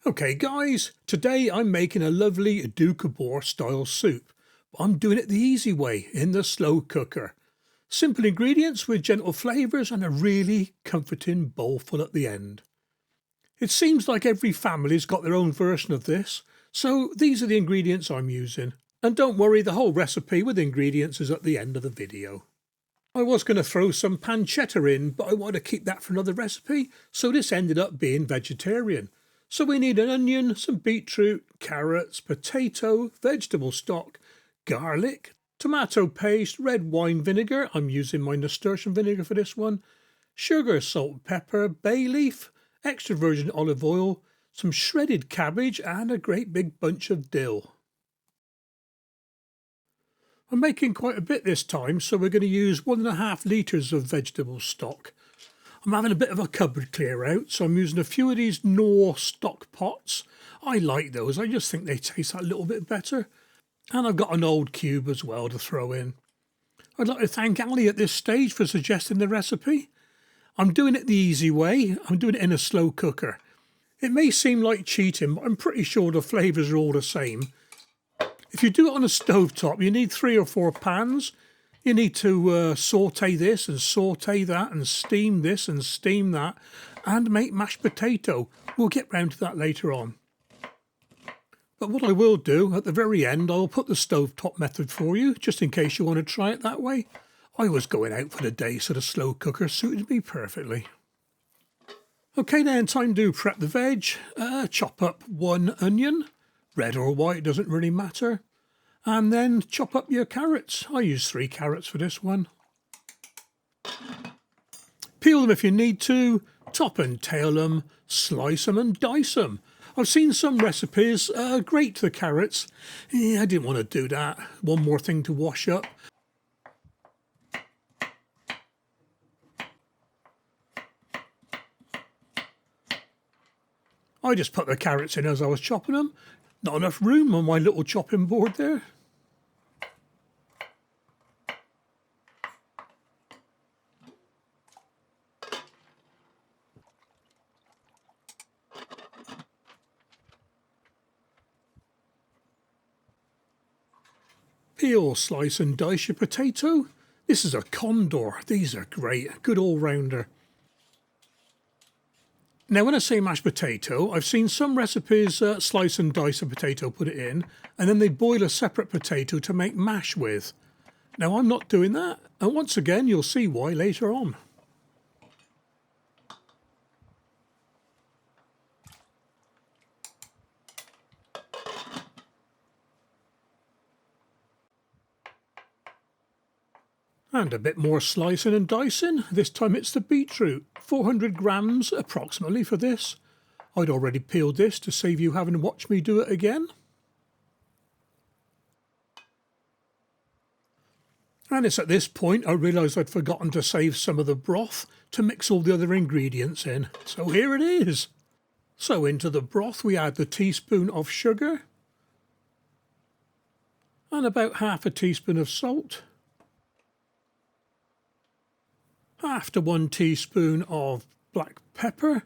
Okay guys, today I'm making a lovely Doukhobor-style soup. I'm doing it the easy way, in the slow cooker. Simple ingredients with gentle flavours and a really comforting bowlful at the end. It seems like every family's got their own version of this, so these are the ingredients I'm using. And don't worry, the whole recipe with ingredients is at the end of the video. I was going to throw some pancetta in, but I want to keep that for another recipe, so this ended up being vegetarian. So we need an onion, some beetroot, carrots, potato, vegetable stock, garlic, tomato paste, red wine vinegar, I'm using my nasturtium vinegar for this one, sugar, salt, pepper, bay leaf, extra virgin olive oil, some shredded cabbage and a great big bunch of dill. I'm making quite a bit this time, so we're going to use 1.5 litres of vegetable stock. I'm having a bit of a cupboard clear out, so I'm using a few of these Knorr stock pots. I like those, I just think they taste a little bit better. And I've got an old cube as well to throw in. I'd like to thank Ali at this stage for suggesting the recipe. I'm doing it the easy way, I'm doing it in a slow cooker. It may seem like cheating, but I'm pretty sure the flavours are all the same. If you do it on a stovetop, you need 3 or 4 pans. You need to saute this and saute that and steam this and steam that and make mashed potato. We'll get round to that later on. But what I will do at the very end, I'll put the stovetop method for you, just in case you want to try it that way. I was going out for the day, so the slow cooker suited me perfectly. Okay then, time to prep the veg. Chop up 1 onion. Red or white, doesn't really matter. And then chop up your carrots. I use 3 carrots for this one. Peel them if you need to, top and tail them, slice them and dice them. I've seen some recipes grate the carrots. I didn't want to do that. One more thing to wash up. I just put the carrots in as I was chopping them. Not enough room on my little chopping board there. Peel, slice and dice your potato. This is a condor. These are great. Good all-rounder. Now when I say mashed potato, I've seen some recipes slice and dice a potato, put it in, and then they boil a separate potato to make mash with. Now I'm not doing that, and once again you'll see why later on. And a bit more slicing and dicing. This time it's the beetroot. 400 grams approximately for this. I'd already peeled this to save you having to watch me do it again. And it's at this point I realised I'd forgotten to save some of the broth to mix all the other ingredients in. So here it is. So into the broth we add the teaspoon of sugar and about half a teaspoon of salt. Half to 1 teaspoon of black pepper.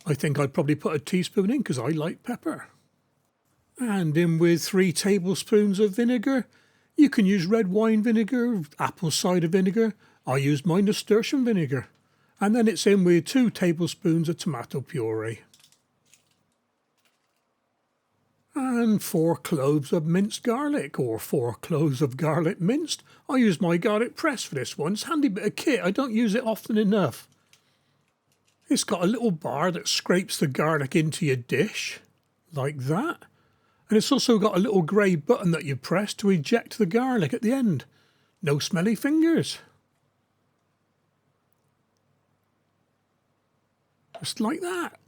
I think I'd probably put a teaspoon in because I like pepper. And in with 3 tablespoons of vinegar. You can use red wine vinegar, apple cider vinegar. I used my nasturtium vinegar. And then it's in with 2 tablespoons of tomato puree. And 4 cloves of minced garlic, or 4 cloves of garlic minced. I use my garlic press for this one. It's a handy bit of kit. I don't use it often enough. It's got a little bar that scrapes the garlic into your dish, like that. And it's also got a little grey button that you press to eject the garlic at the end. No smelly fingers. Just like that.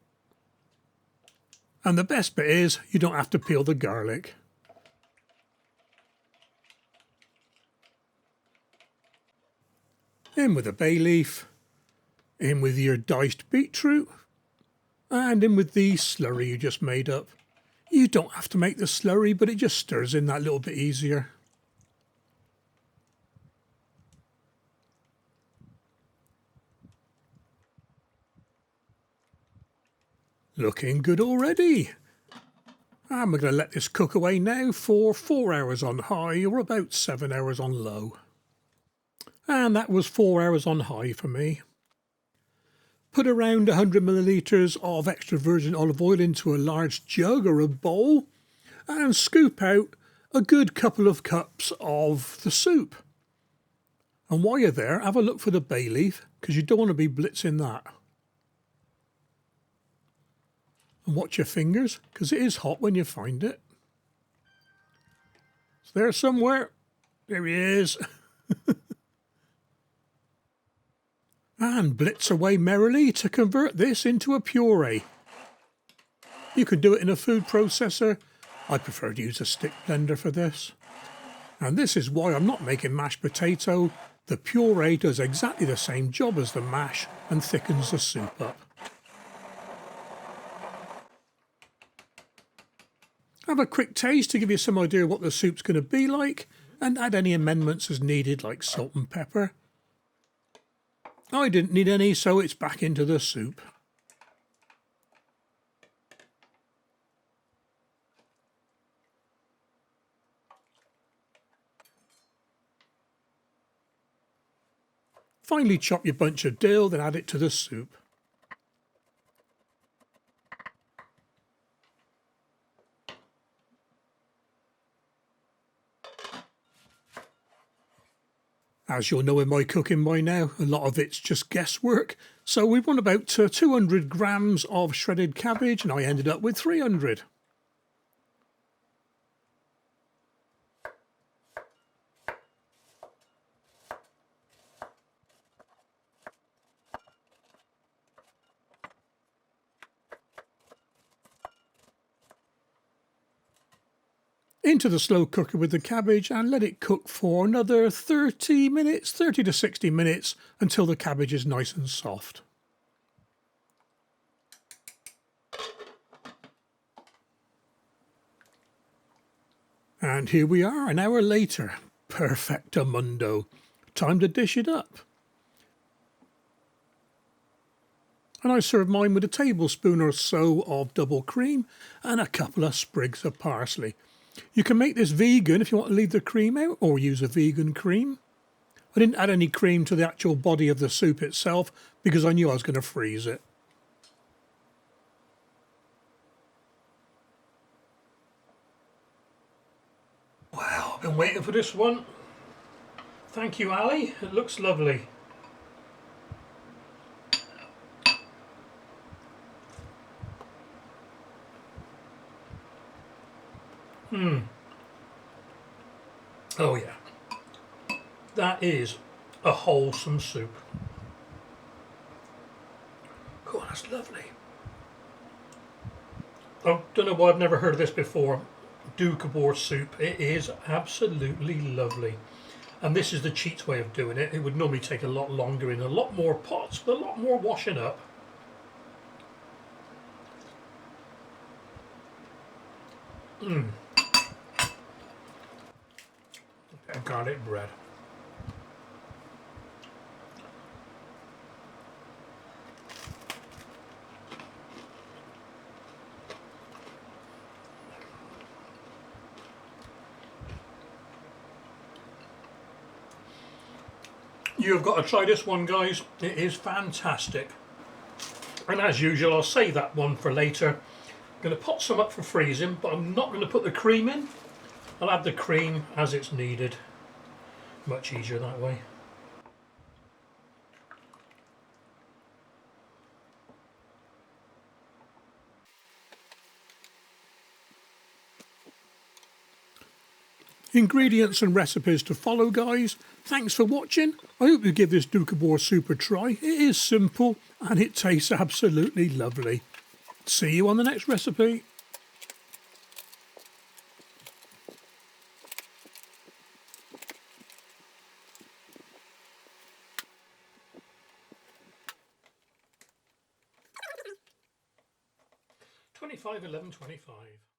And the best bit is you don't have to peel the garlic. In with a bay leaf, in with your diced beetroot, and in with the slurry you just made up. You don't have to make the slurry, but it just stirs in that little bit easier. Looking good already. And we're going to let this cook away now for 4 hours on high or about 7 hours on low. And that was 4 hours on high for me. Put around 100 millilitres of extra virgin olive oil into a large jug or a bowl and scoop out a good couple of cups of the soup. And while you're there, have a look for the bay leaf because you don't want to be blitzing that. And watch your fingers because it is hot when you find it. It's there somewhere. There he is. And blitz away merrily to convert this into a puree. You can do it in a food processor. I prefer to use a stick blender for this. And this is why I'm not making mashed potato. The puree does exactly the same job as the mash and thickens the soup up. Have a quick taste to give you some idea what the soup's going to be like and add any amendments as needed like salt and pepper. I didn't need any, so it's back into the soup. Finally chop your bunch of dill, then add it to the soup. As you'll know in my cooking by now, a lot of it's just guesswork. So we want about 200 grams of shredded cabbage and I ended up with 300. Into the slow cooker with the cabbage and let it cook for another 30 minutes, 30 to 60 minutes until the cabbage is nice and soft. And here we are an hour later. Perfectamundo. Time to dish it up. And I serve mine with a tablespoon or so of double cream and a couple of sprigs of parsley. You can make this vegan if you want to leave the cream out or use a vegan cream. I didn't add any cream to the actual body of the soup itself because I knew I was going to freeze it. Wow, I've been waiting for this one. Thank you, Ali. It looks lovely. Oh yeah, that is a wholesome soup. Oh, that's lovely. I don't know why I've never heard of this before. Doukhobor soup. It is absolutely lovely. And this is the cheats way of doing it. It would normally take a lot longer in a lot more pots with a lot more washing up. And garlic bread. You've got to try this one, guys. It is fantastic. And as usual, I'll save that one for later. I'm going to pot some up for freezing, but I'm not going to put the cream in. I'll add the cream as it's needed. Much easier that way. Ingredients and recipes to follow, guys. Thanks for watching. I hope you give this Doukhobor soup a try. It is simple and it tastes absolutely lovely. See you on the next recipe. $25.11.25